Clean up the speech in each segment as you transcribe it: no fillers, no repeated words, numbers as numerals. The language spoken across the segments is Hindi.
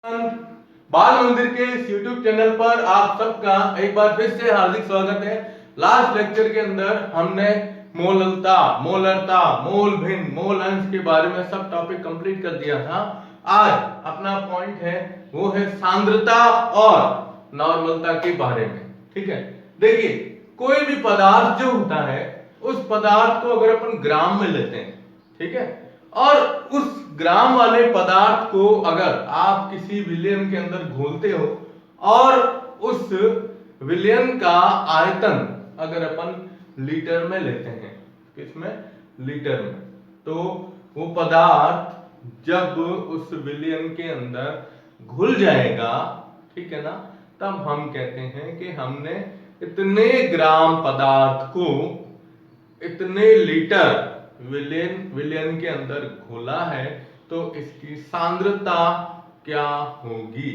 बाल मंदिर के इस YouTube चैनल पर आप सबका एक बार फिर से हार्दिक स्वागत है। लास्ट लेक्चर के अंदर हमने मोललता, मोलरता, मोल भिन्न, मोल अंश के बारे में सब टॉपिक कंप्लीट कर दिया था। आज अपना पॉइंट है वो है सांद्रता और नॉर्मलता के बारे में। ठीक है, देखिए कोई भी पदार्थ जो होता है उस पदार्थ को अगर अपन ग्राम में लेते हैं, ठीक है, और उस ग्राम वाले पदार्थ को अगर आप किसी विलयन के अंदर घोलते हो और उस विलयन का आयतन अगर अपन लीटर में लेते हैं, किसमें, लीटर में, तो वो पदार्थ जब उस विलयन के अंदर घुल जाएगा, ठीक है ना, तब हम कहते हैं कि हमने इतने ग्राम पदार्थ को इतने लीटर विलयन के अंदर घोला है, तो इसकी सांद्रता क्या होगी।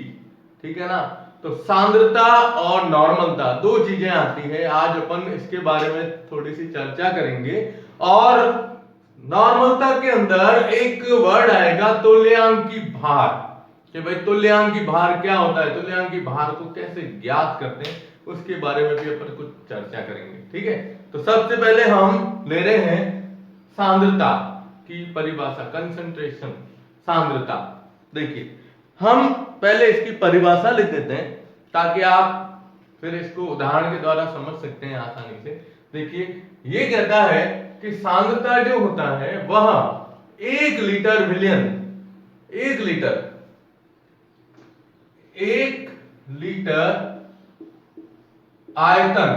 ठीक है ना, तो सांद्रता और नॉर्मलता दो चीजें आती है। आज अपन इसके बारे में थोड़ी सी चर्चा करेंगे। और नॉर्मलता के अंदर एक वर्ड आएगा तुल्यांकी भार, कि भाई तुल्यांकी भार क्या होता है, तुल्यांकी भार को कैसे ज्ञात करते हैं, उसके बारे में भी अपन कुछ चर्चा करेंगे। ठीक है, तो सबसे पहले हम ले रहे हैं सांद्रता की परिभाषा, कंसंट्रेशन, सांद्रता। देखिए हम पहले इसकी परिभाषा लिख देते हैं ताकि आप फिर इसको उदाहरण के द्वारा समझ सकते हैं आसानी से। देखिए ये कहता है कि सांद्रता जो होता है वह 1 लीटर विलयन, 1 लीटर आयतन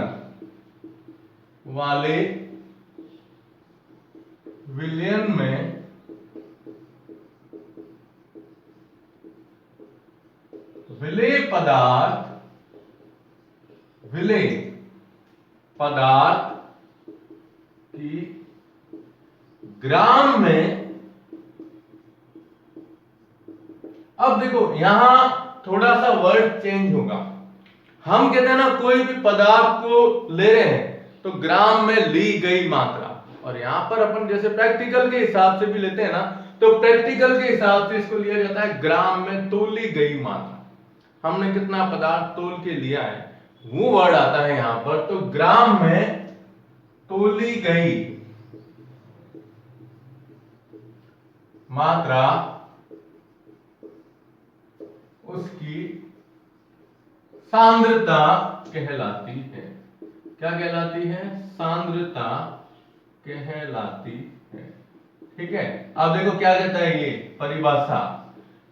वाले विलयन में विलेय पदार्थ की ग्राम में। अब देखो यहां थोड़ा सा वर्ड चेंज होगा। हम कहते हैं ना कोई भी पदार्थ को ले रहे हैं तो ग्राम में ली गई मात्रा, और यहां पर अपन जैसे प्रैक्टिकल के हिसाब से भी लेते हैं ना, तो प्रैक्टिकल के हिसाब से इसको लिया जाता है ग्राम में तोली गई मात्रा। हमने कितना पदार्थ तोल के लिया है वो वर्ड आता है यहां पर। तो ग्राम में तोली गई मात्रा उसकी सांद्रता कहलाती है। क्या कहलाती है? सांद्रता कहलाती है। ठीक है, अब देखो क्या कहता है ये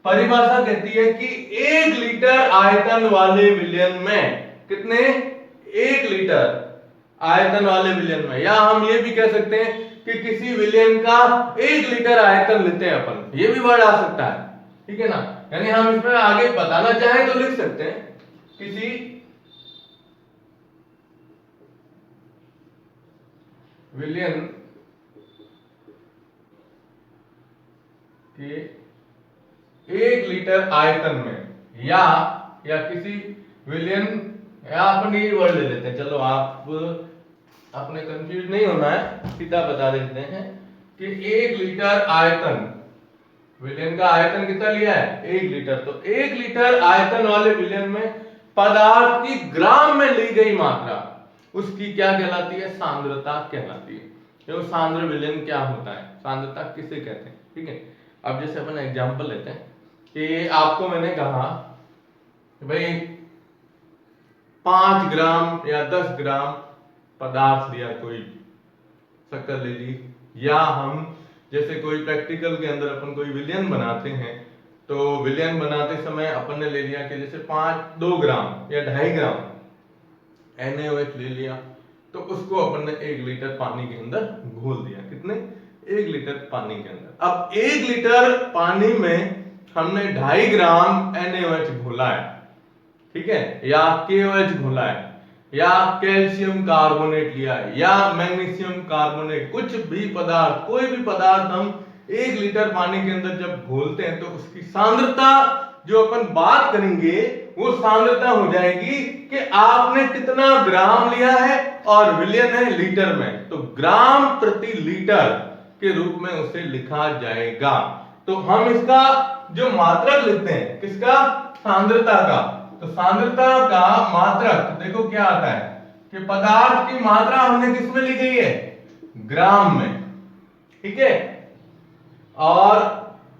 परिभाषा कहती है कि 1 लीटर आयतन वाले विलयन में, कितने, 1 लीटर आयतन वाले विलयन में, या हम ये भी कह सकते हैं कि किसी विलयन का 1 लीटर आयतन लेते हैं अपन, ये भी वर्ड आ सकता है। ठीक है ना, यानी हम इसमें आगे बताना चाहें तो लिख सकते हैं किसी विलयन के 1 लीटर आयतन में, या किसी विलयन, या अपन ये वर्ड ले लेते हैं, चलो आप अपने कंफ्यूज नहीं होना है, सीधा बता देते हैं कि 1 लीटर आयतन, विलयन का आयतन कितना लिया है, 1 लीटर, तो 1 लीटर आयतन वाले विलयन में पदार्थ की ग्राम में ली गई मात्रा उसकी क्या कहलाती है, सांद्रता कहलाती है। तो सांद्र विलयन क्या होता है, सांद्रता किसे कहते हैं। ठीक है, अब जैसे अपन एग्जांपल लेते हैं कि आपको मैंने कहा कि भाई 5 ग्राम या 10 ग्राम पदार्थ लिया, कोई शक्कर ले ली, या हम जैसे कोई प्रैक्टिकल के अंदर अपन कोई विलयन बनाते हैं, तो विलयन बनाते समय अपन ने ले लिया कि जैसे 2 ग्राम या 2.5 ग्राम NaOH ले लिया, तो उसको अपन ने 1 लीटर पानी के अंदर घोल दिया। कितने? 1 लीटर पानी के अंदर। अब 1 लीटर पानी में हमने 2.5 ग्राम NaOH घोला है, ठीक है, या KOH घोला है, या कैल्शियम कार्बोनेट लिया है, या मैग्नीशियम कार्बोनेट, कुछ भी पदार्थ, कोई भी पदार्थ हम 1 लीटर पानी के अंदर जब घोलते हैं तो उसकी सांद्रता जो अपन बात करेंगे वो सांद्रता हो जाएगी कि आपने कितना ग्राम लिया है, और विलयन है लीटर में, तो ग्राम प्रति लीटर के रूप में उसे लिखा जाएगा। तो हम इसका जो मात्रक लिखते हैं, किसका? सांद्रता का। तो सांद्रता का मात्रक देखो क्या आता है कि पदार्थ की मात्रा हमने किस में लिखी है? ग्राम में, ठीक है। और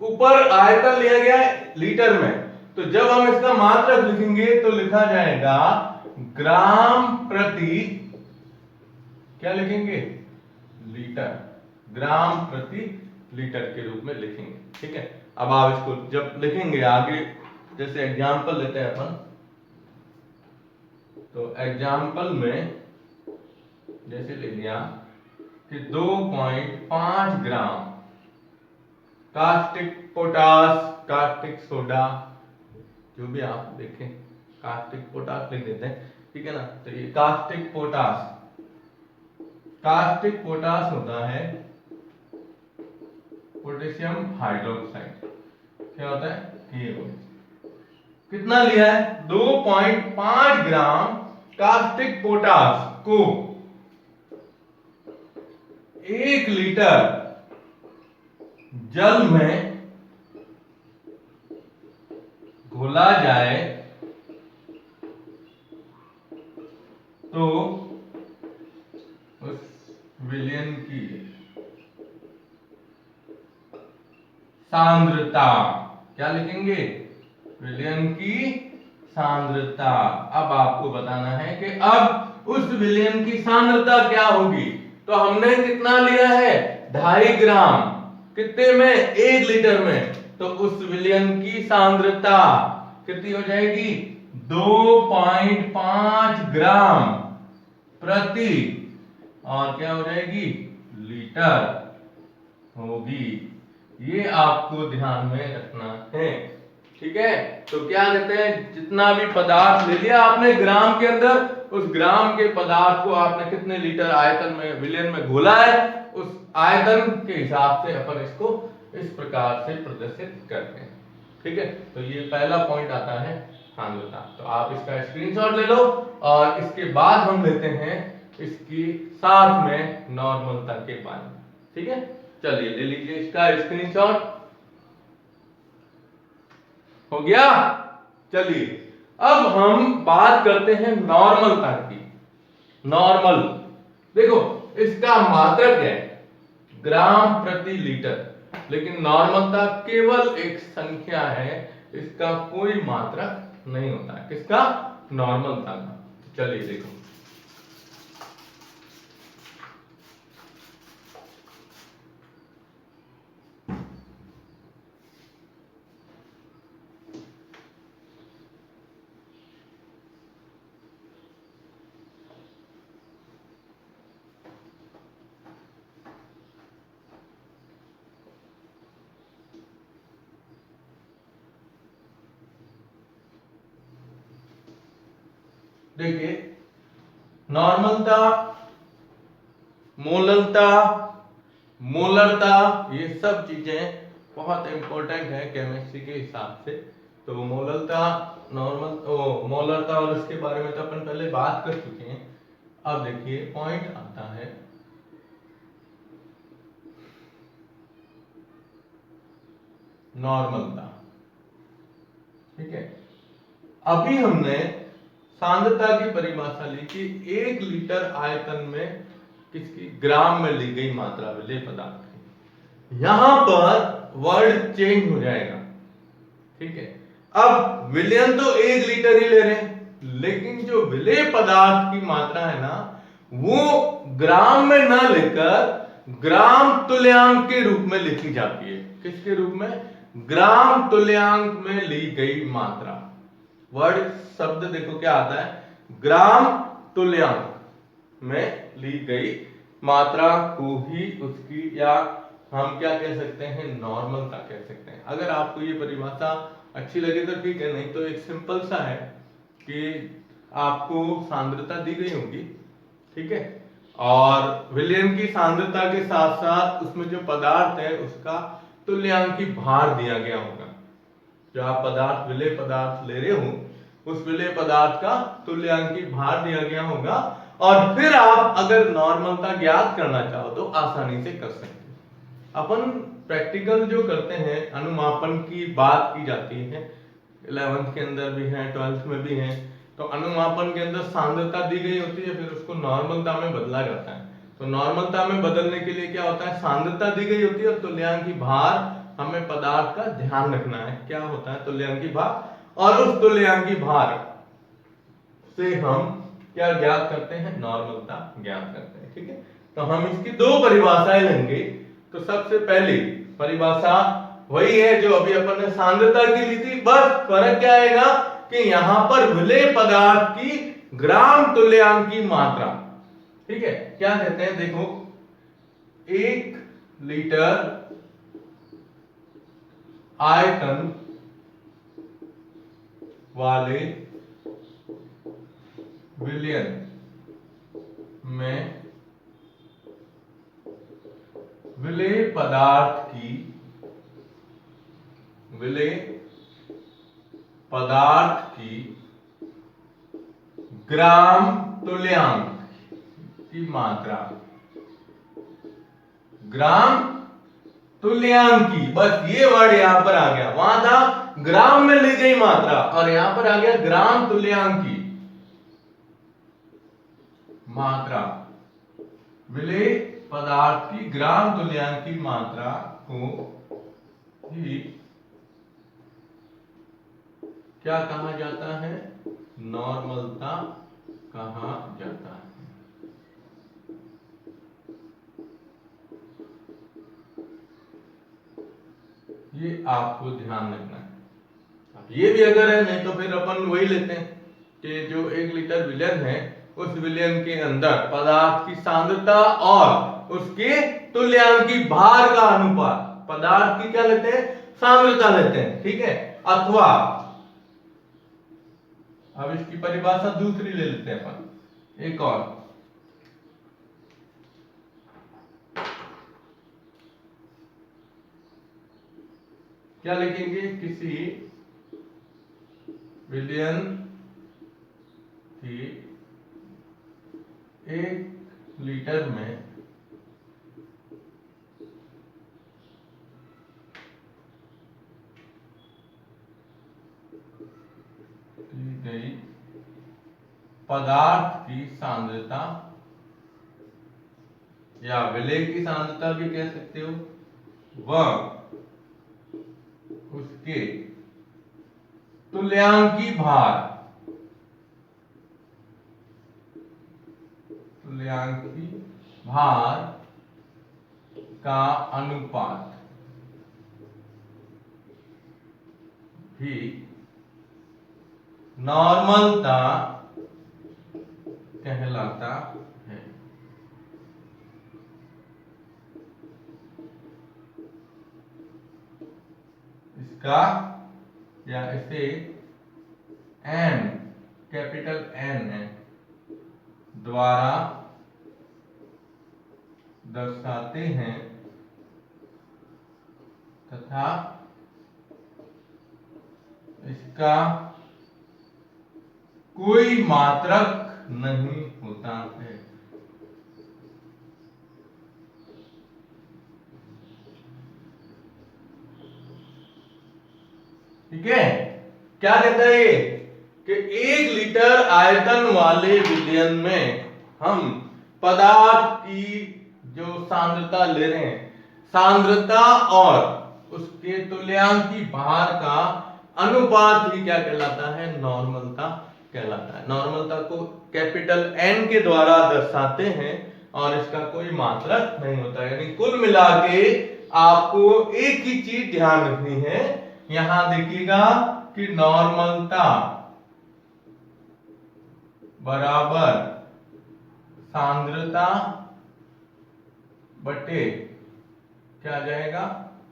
ऊपर आयतन लिया गया है लीटर में। तो जब हम इसका मात्रक लिखेंगे तो लिखा जाएगा ग्राम प्रति, क्या लिखेंगे? लीटर, ग्राम प्रति लीटर के रूप में लिखेंगे, ठीक है। अब आप इसको जब लिखेंगे आगे, जैसे एग्जाम्पल लेते हैं अपन, तो एग्जाम्पल में जैसे ले लिया कि 2.5 ग्राम कास्टिक पोटास, कास्टिक सोडा, जो भी आप देखें, कास्टिक पोटास लिख देते हैं, ठीक है ना। तो ये कास्टिक पोटास, कास्टिक पोटास होता है पोटेशियम हाइड्रोक्साइड, क्या होता है? KOH। कितना लिया है? 2.5 ग्राम कास्टिक पोटास को 1 लीटर जल में घोला जाए तो उस विलयन की सांद्रता, क्या लिखेंगे? विलयन की सांद्रता। अब आपको बताना है कि अब उस विलयन की सांद्रता क्या होगी। तो हमने कितना लिया है? 2.5 ग्राम, कितने में? 1 लीटर में। तो उस विलयन की सांद्रता कितनी हो जाएगी? 2.5 ग्राम प्रति, और क्या हो जाएगी? लीटर होगी। ये आपको ध्यान में रखना है, ठीक है। तो क्या कहते हैं, जितना भी पदार्थ ले लिया आपने ग्राम के अंदर, उस ग्राम के पदार्थ को आपने कितने लीटर आयतन में, विलयन में घोला है, उस आयतन के हिसाब से अपन इसको इस प्रकार से प्रदर्शित करते हैं, ठीक है। तो ये पहला पॉइंट आता है सांद्रता। तो आप इसका स्क्रीनशॉट ले लो, और इसके बाद हम लेते हैं इसकी साथ में नॉर्मलता के बारे में, ठीक है। चलिए ले लीजिए इसका स्क्रीनशॉट, हो गया। चलिए अब हम बात करते हैं नॉर्मलता की। नॉर्मल देखो, इसका मात्रक है ग्राम प्रति लीटर, लेकिन नॉर्मलता केवल एक संख्या है, इसका कोई मात्रक नहीं होता है। किसका? नॉर्मलता का। चलिए देखो, देखिए नॉर्मलता, मोललता, मोलरता, ये सब चीजें बहुत इंपॉर्टेंट है केमिस्ट्री के हिसाब से। तो मोललता, मोलरता और इसके बारे में तो अपन पहले बात कर चुके हैं। अब देखिए पॉइंट आता है नॉर्मलता, ठीक है। अभी हमने सांद्रता की परिभाषा ली कि 1 लीटर आयतन में किसकी? ग्राम में ली गई मात्रा विलेय पदार्थ की। यहां पर वर्ड चेंज हो जाएगा, ठीक है। अब विलयन तो 1 लीटर ही ले रहे हैं, लेकिन जो विलेय पदार्थ की मात्रा है ना, वो ग्राम में ना लेकर ग्राम तुल्यांक के रूप में लिखी जाती है। किसके रूप में? ग्राम तुल्यांक में ली गई मात्रा। वर्ड शब्द देखो क्या आता है, ग्राम तुल्यांक में ली गई मात्रा को ही उसकी, या हम क्या कह सकते हैं, नॉर्मलता कह सकते हैं। अगर आपको ये परिभाषा अच्छी लगे तो ठीक है, नहीं तो एक सिंपल सा है कि आपको सांद्रता दी गई होगी, ठीक है, और विलयन की सांद्रता के साथ साथ उसमें जो पदार्थ है उसका तुल्यांकी भार दिया गया होगा। जो आप पदार्थ, विलेय पदार्थ ले रहे हो, उस विलेय पदार्थ का तुल्यांकी भार दिया गया होगा, और फिर आप अगर नॉर्मलता ज्ञात करना चाहो तो आसानी से कर सकते हो। अपन प्रैक्टिकल जो करते हैं, अनुमापन की बात की जाती है, 11th के अंदर भी है, 12th में भी है। तो अनुमापन के अंदर सांद्रता दी गई होती है, फिर उसको नॉर्मलता में बदला जाता है। तो नॉर्मलता में बदलने के लिए क्या होता है, सांद्रता दी गई होती है और तुल्यांकी भार, हमें पदार्थ का ध्यान रखना है क्या होता है तुल्यांकी भार, और उस तुल्यांकी भार से हम क्या ज्ञात करते हैं, नॉर्मलता ज्ञात करते हैं। ठीक है, तो हम इसकी दो परिभाषाएं लेंगे। तो सबसे पहली परिभाषा वही है जो अभी अपन ने सांद्रता की ली थी, बस फर्क क्या आएगा कि यहां पर विलेय पदार्थ की ग्राम तुल्यांकी मात्रा। ठीक है, क्या कहते हैं, देखो 1 लीटर आयतन वाले विलयन में विलेय पदार्थ की ग्राम तुल्यांक की मात्रा, ग्राम तुल्यांकी, बस ये वर्ड यहां पर आ गया। वहां था ग्राम में ली गई मात्रा और यहां पर आ गया ग्राम तुल्यांकी मात्रा। विलेय पदार्थ की ग्राम तुल्यांकी मात्रा को ही क्या कहा जाता है, नॉर्मलता कहा जाता है। ये आपको ध्यान रखना है। अब ये भी अगर है, नहीं तो फिर अपन वही लेते हैं कि जो 1 लीटर विलयन है, उस विलयन के अंदर पदार्थ की सांद्रता और उसके तुल्यांकी भार का अनुपात, पदार्थ की क्या लेते हैं, सांद्रता लेते हैं। ठीक है, अथवा अब इसकी परिभाषा दूसरी ले लेते हैं अपन, एक और, क्या लिखेंगे, किसी विलयन की 1 लीटर में दी गई पदार्थ की सांद्रता या विलेय की सांद्रता भी कह सकते हो, वह उसके तुल्यांकी भार का अनुपात भी नॉर्मलता कहलाता है। इसका या इसे एन, कैपिटल एन है, द्वारा दर्शाते हैं तथा इसका कोई मात्रक नहीं होता है। ठीक है, क्या कहता है ये कि 1 लीटर आयतन वाले विलयन में हम पदार्थ की जो सांद्रता ले रहे हैं, सांद्रता और उसके तुल्यांकी भार का अनुपात ही क्या कहलाता है, नॉर्मलता कहलाता है। नॉर्मलता को कैपिटल एन के द्वारा दर्शाते हैं और इसका कोई मात्रक नहीं होता, यानी कुल मिला के आपको एक ही चीज ध्यान रखनी है। यहां देखिएगा कि नॉर्मलता बराबर सांद्रता बटे क्या जाएगा,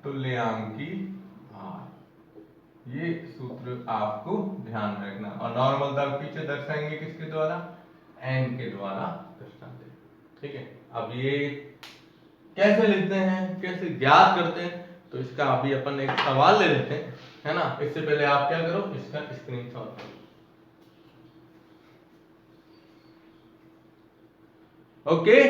तुल्यांकी भार। ये सूत्र आपको ध्यान में रखना। और नॉर्मलता को पीछे दर्शाएंगे किसके द्वारा, एन के द्वारा दर्शाते हैं। ठीक है, अब ये कैसे लिखते हैं, कैसे ज्ञात करते हैं, तो इसका अभी अपन एक सवाल ले लेते हैं, है ना। इससे पहले आप क्या करो, इसका स्क्रीनशॉट करो। ओके,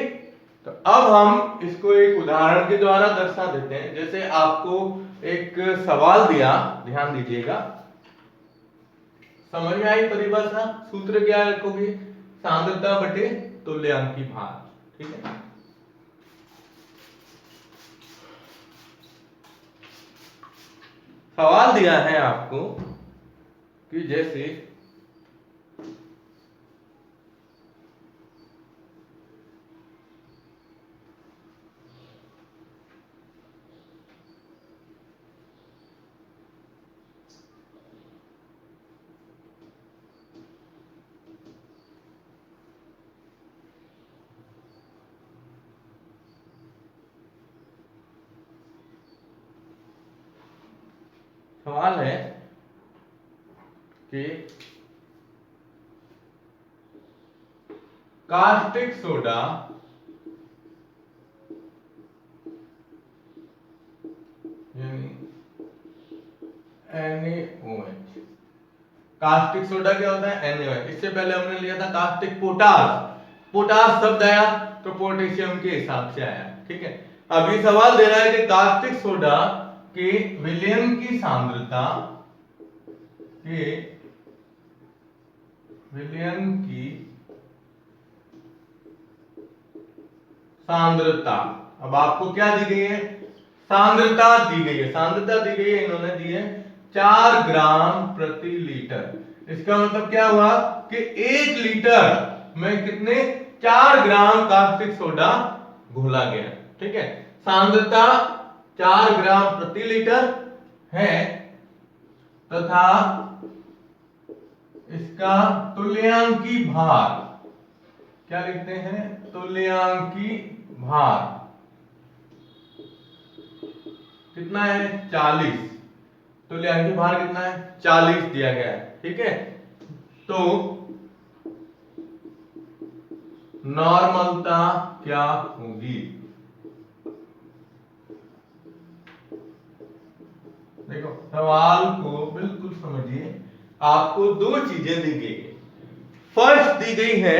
तो अब हम इसको एक उदाहरण के द्वारा दर्शा देते हैं। जैसे आपको एक सवाल दिया, ध्यान दीजिएगा, समझ में आई परिभाषा? सूत्र क्या रखोगे? सांद्रता बटे तुल्यांकी भार, ठीक है। सवाल दिया है आपको कि जैसे सवाल है कि कास्टिक सोडा यानी NaOH, कास्टिक सोडा क्या होता है? NaOH। इससे पहले हमने लिया था कास्टिक पोटास। पोटास शब्द आया तो पोटेशियम के हिसाब से आया, ठीक है। अभी सवाल दे रहा है कि कास्टिक सोडा के विलयन की सांद्रता, के विलयन की सांद्रता। अब आपको क्या दी गई है? सांद्रता दी गई है। सांद्रता दी गई है, इन्होंने दी है 4 ग्राम प्रति लीटर। इसका मतलब क्या हुआ कि 1 लीटर में कितने? 4 ग्राम कास्टिक सोडा घोला गया, ठीक है। सांद्रता 4 ग्राम प्रति लीटर है तथा इसका तुल्यांकी भार, क्या लिखते हैं? तुल्यांकी भार कितना है? 40। तुल्यांकी भार कितना है? 40 दिया गया है, ठीक है। तो नॉर्मलता क्या होगी? देखो सवाल को बिल्कुल समझिए। आपको 2 चीजें दी गई है। फर्स्ट दी गई है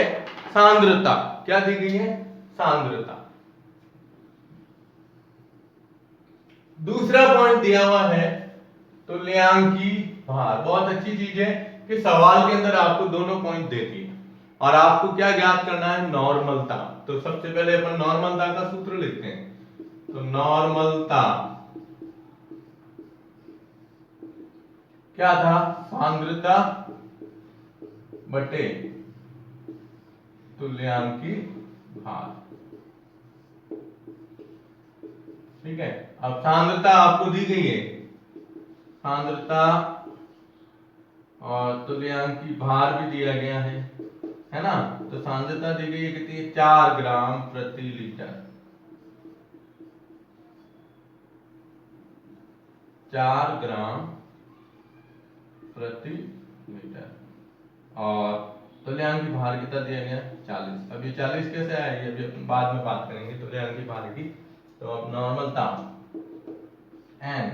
सांद्रता। क्या दी गई है? सांद्रता। दूसरा पॉइंट दिया हुआ है तुल्यांकी भार। बहुत अच्छी चीज है कि सवाल के अंदर आपको दोनों पॉइंट दे दिए और आपको क्या ज्ञात करना है? नॉर्मलता। तो सबसे पहले अपन नॉर्मलता का सूत्र लिखते हैं। तो नॉर्मलता क्या था? सांद्रता बटे तुल्यांकी भार, ठीक है। अब सांद्रता आपको दी गई है, सांद्रता और तुल्यांकी भार भी दिया गया है ना। तो सांद्रता दी गई है कितनी? 4 ग्राम प्रति लीटर। 4 ग्राम प्रति लीटर। और तुल्यांकी भार कितना दिया गया? 40। अब ये 40 कैसे आया? ये अभी अपन बाद में बात करेंगे तुल्यांकी भार की। तो अब नॉर्मलता N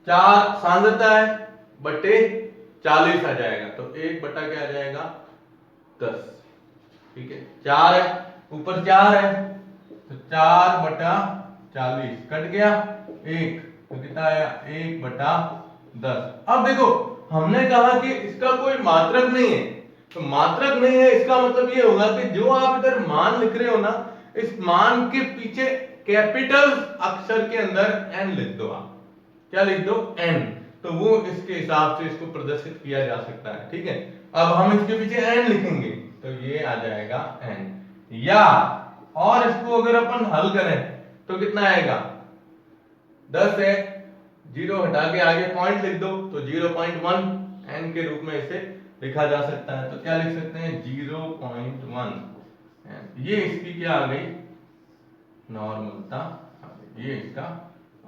चार सांद्रता है बटे 40 आ जाएगा। तो 1 बटा क्या आ जाएगा? 10, ठीक है। 4 है, ऊपर 4 है तो 4 बटा 40 कट गया 1, तो कितना आया? 1 बटा 10। अब देखो हमने कहा कि इसका कोई मात्रक नहीं है। तो मात्रक नहीं है इसका मतलब ये होगा कि जो आप इधर मान लिख रहे हो ना, इस मान के पीछे कैपिटल अक्षर के अंदर n लिख दो। आप क्या लिख दो? n। तो वो इसके हिसाब से इसको प्रदर्शित किया जा सकता है, ठीक है। अब हम इसके पीछे n लिखेंगे तो ये आ जाएगा n। या और इसको अगर अपन हल करें तो कितना आएगा? 10 है, 0 हटा के आगे पॉइंट लिख दो तो 0.1 n के रूप में इसे लिखा जा सकता है। तो क्या लिख सकते हैं? 0.1। ये इसकी क्या आ गई? नॉर्मलता। ये इसका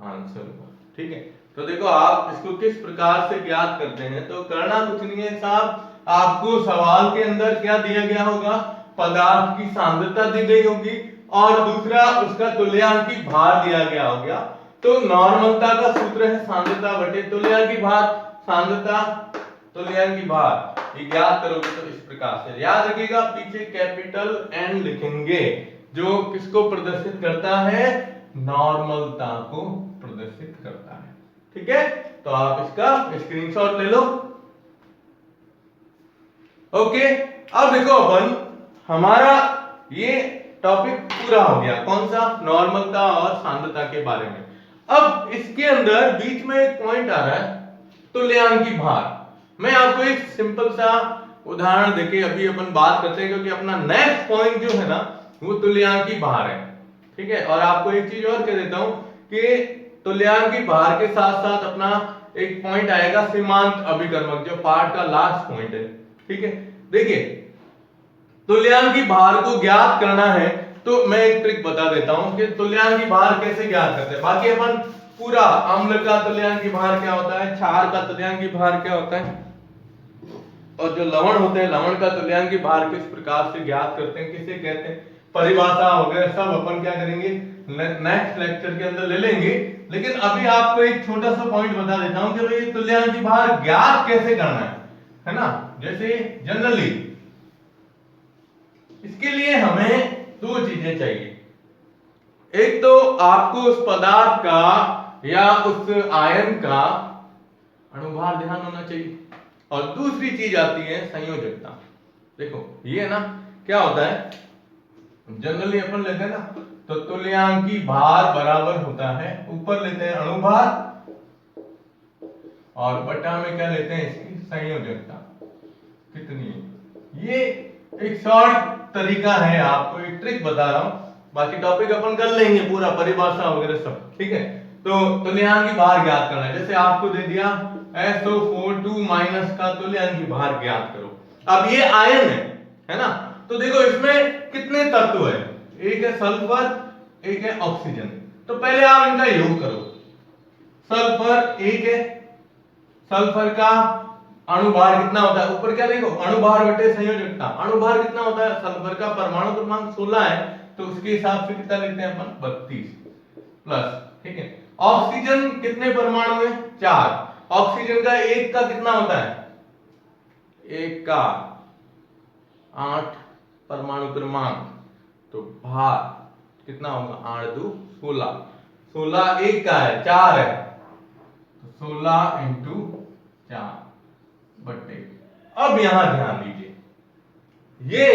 आंसर होगा, ठीक है। तो देखो आप इसको किस प्रकार से ज्ञात करते हैं। तो करना कुछ नहीं है साहब, आपको सवाल के अंदर क्या दिया गया होगा? पदार्थ की सांद्रता दी गई होगी और दूसरा उसका तुल्यांकी भार दिया गया होगा। तो नॉर्मलता का सूत्र है सांद्रता बटे तुल्यांकी भार। सांद्रता तुल्यांकी भार ये ज्ञात करोगे तो इस प्रकार से याद रखिएगा, पीछे कैपिटल एन लिखेंगे जो किसको प्रदर्शित करता है, नॉर्मलता को प्रदर्शित करता है। ठीक है, तो आप इसका स्क्रीनशॉट ले लो। ओके, अब देखो अपन हमारा ये टॉपिक पूरा हो गया, कौन सा, नॉर्मलता और सांद्रता के बारे में। अब इसके अंदर बीच में एक पॉइंट आ रहा है, तुल्यांकी भार। मैं आपको एक सिंपल सा उदाहरण देके अभी अपन बात करते हैं, क्योंकि अपना नेक्स्ट पॉइंट जो है ना वो तुल्यांकी भार है। ठीक है, और आपको एक चीज और कह देता हूं कि तुल्यांकी भार के साथ साथ अपना एक पॉइंट आएगा सीमांत अभिकर्मक, जो पार्ट का लास्ट पॉइंट है। ठीक है, देखिए तुल्यांकी भार को ज्ञात करना है तो मैं एक ट्रिक बता देता हूं कि तुल्यांकी भार कैसे ज्ञात करते हैं। बाकी अपन पूरा अम्ल का तुल्यांकी भार क्या होता है, क्षार का तुल्यांकी भार क्या होता है, और जो लवण होते हैं लवण का तुल्यांकी भार किस प्रकार से ज्ञात करते हैं, किसे कहते हैं, परिभाषा हो गया, सब अपन क्या करेंगे नेक्स्ट लेक्चर के अंदर ले लेंगे। लेकिन अभी आपको एक छोटा सा पॉइंट बता देता हूं कि भाई तुल्यांकी भार ज्ञात कैसे करना है ना। जैसे जनरली इसके लिए हमें दो चीजें चाहिए, एक तो आपको उस पदार्थ का या उस आयन का अणुभार ध्यान होना चाहिए, और दूसरी चीज आती है संयोजकता। देखो ये ना क्या होता है, जनरली अपन लेते हैं ना तो तुल्यांकी भार बराबर होता है, ऊपर लेते हैं अणुभार और बटा में क्या लेते हैं, इसकी संयोजकता कितनी है। ये एक शॉर्ट तरीका है, आपको एक ट्रिक बता रहा हूं, बाकी टॉपिक अपन कर लेंगे पूरा परिभाषा वगैरह सब। ठीक है, तो तुल्यांकी भार ज्ञात करना है, जैसे आपको दे दिया SO4 का तुल्यांकी भार ज्ञात करो। अब ये आयन है ना, तो देखो इसमें कितने तत्व है, एक है सल्फर, एक है ऑक्सीजन। तो पहले आप इनका योग करो, सल्फर एक है, सल्फर का अणुभार कितना होता है, ऊपर क्या देखो अणुभार बटे संयोजकता, अणुभार कितना होता है, सल्फर का परमाणु क्रमांक 16 है तो उसके हिसाब से कितना लिखते हैं अपन 32 प्लस। ठीक है, ऑक्सीजन कितने परमाणु है, 4, ऑक्सीजन का एक का कितना होता है, एक का 8 परमाणु क्रमांक, तो भार कितना होगा 8 2 16, 16 एक का है 4 है, तो 16 इंटू 4 बट्टे। अब यहां ध्यान दीजिए, ये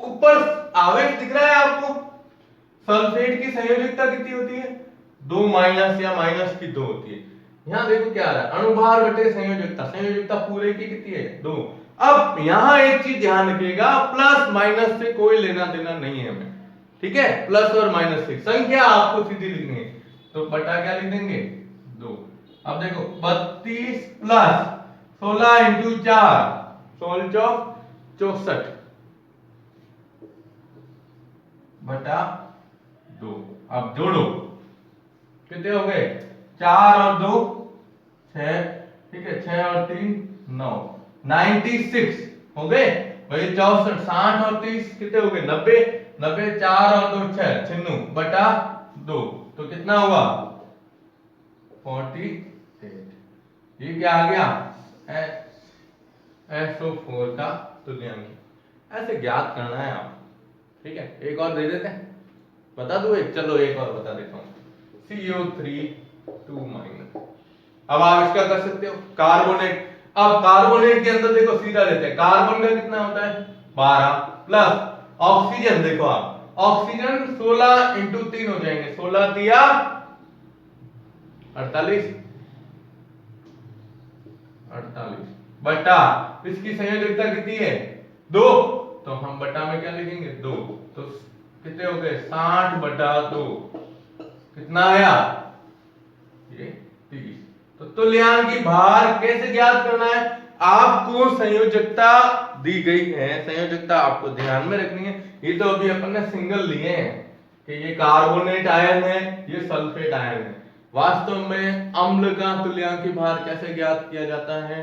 ऊपर आवेश दिख रहा है आपको, सल्फेट की संयोजकता कितनी होती है, 2 माइनस या माइनस की 2 होती है। यहां देखो क्या आ रहा है, अणुभार बटे संयोजकता, संयोजकता पूरे की कितनी है 2। अब यहां एक चीज ध्यान रखिएगा, प्लस माइनस से कोई लेना देना नहीं है हमें। ठीक है, प्लस और माइनस से संख्या आपको सीधी लिखनी है, तो बटा क्या लिख देंगे 2। अब देखो 32 प्लस 16 इंटू 4 16 64 बटा 2। अब जोड़ो कितने हो गए, 4 और 2 6, ठीक है 6 और 3 9, 96 हो गए भाई, 64 60 और 30 कितने हो गए 90, 90 4 और 2 6 96 बटा 2, तो कितना हुआ 48। ये क्या आ गया SO4 का तुल्यांकी, ऐसे ज्ञात करना है आप। ठीक है, एक और दे देते हैं, बता दो एक, चलो एक और बता देता हूं, CO3 2-। अब आप इसका कर सकते हो कार्बोनेट। अब कार्बोनेट के अंदर देखो सीधा लेते हैं, कार्बन का कितना होता है 12 प्लस ऑक्सीजन, देखो आप ऑक्सीजन 16 इंटू 3 हो जाएंगे, 16 दिया 48 बटा इसकी संयोजकता कितनी है 2, तो हम बटा में क्या लिखेंगे 2, तो कितने हो गए 60 बटा 2, कितना आया ये 30। तो तुल्यांकी भार कैसे ज्ञात करना है, आपको संयोजकता दी गई है, संयोजकता आपको ध्यान में रखनी है। ये तो अभी अपन ने सिंगल लिए हैं कि ये कार्बोनेट आयन है, ये सल्फेट आयन है। वास्तव में अम्ल का तुल्यांकी भार कैसे ज्ञात किया जाता है,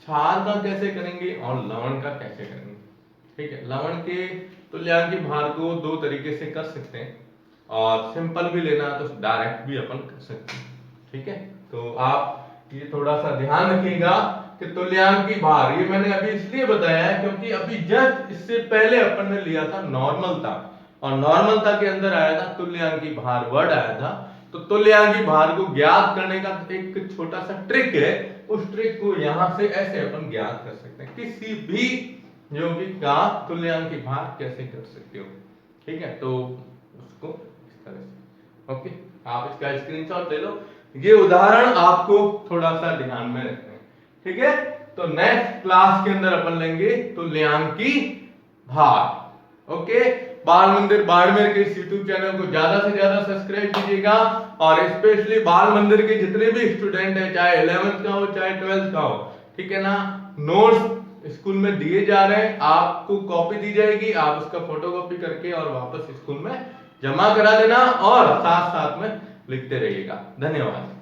क्षार का कैसे करेंगे और लवण का कैसे करेंगे। ठीक है, लवण के तुल्यांकी भार को दो तरीके से कर सकते हैं, और सिंपल भी लेना तो डायरेक्ट भी अपन कर सकते हैं। ठीक है, तो आप ये थोड़ा सा ध्यान रखिएगा कि तुल्यांकी भार, ये मैंने अभी इसलिए बताया है क्योंकि अभी जस्ट इससे पहले अपन ने लिया था नॉर्मलता, और नॉर्मलता के अंदर आया था तुल्यांकी भार, वर्ड आया था। तो तुल्यांकी भार को ज्ञात करने का एक छोटा सा ट्रिक है, उस ट्रिक को यहां से ऐसे अपन ज्ञात कर सकते हैं, किसी भी यौगिक का तुल्यांकी भार कैसे कर सकते हो। ठीक है, तो उसको इस तरह से, ओके, आप इसका स्क्रीनशॉट ले लो। ये उदाहरण आपको थोड़ा सा ध्यान में रखना है, ठीक है। तो नेक्स्ट क्लास के अंदर अपन लेंगे तुल्यांकी भार। ओके, बाल मंदिर बाड़मेर के इस यूट्यूब चैनल को ज्यादा से ज्यादा सब्सक्राइब कीजिएगा, और स्पेशली बाल मंदिर के जितने भी स्टूडेंट हैं, चाहे 11th का हो चाहे 12th का हो, ठीक है ना, नोट्स स्कूल में दिए जा रहे हैं, आपको कॉपी दी जाएगी, आप उसका फोटोकॉपी करके और वापस स्कूल में जमा करा देना, और साथ साथ में लिखते रहिएगा। धन्यवाद।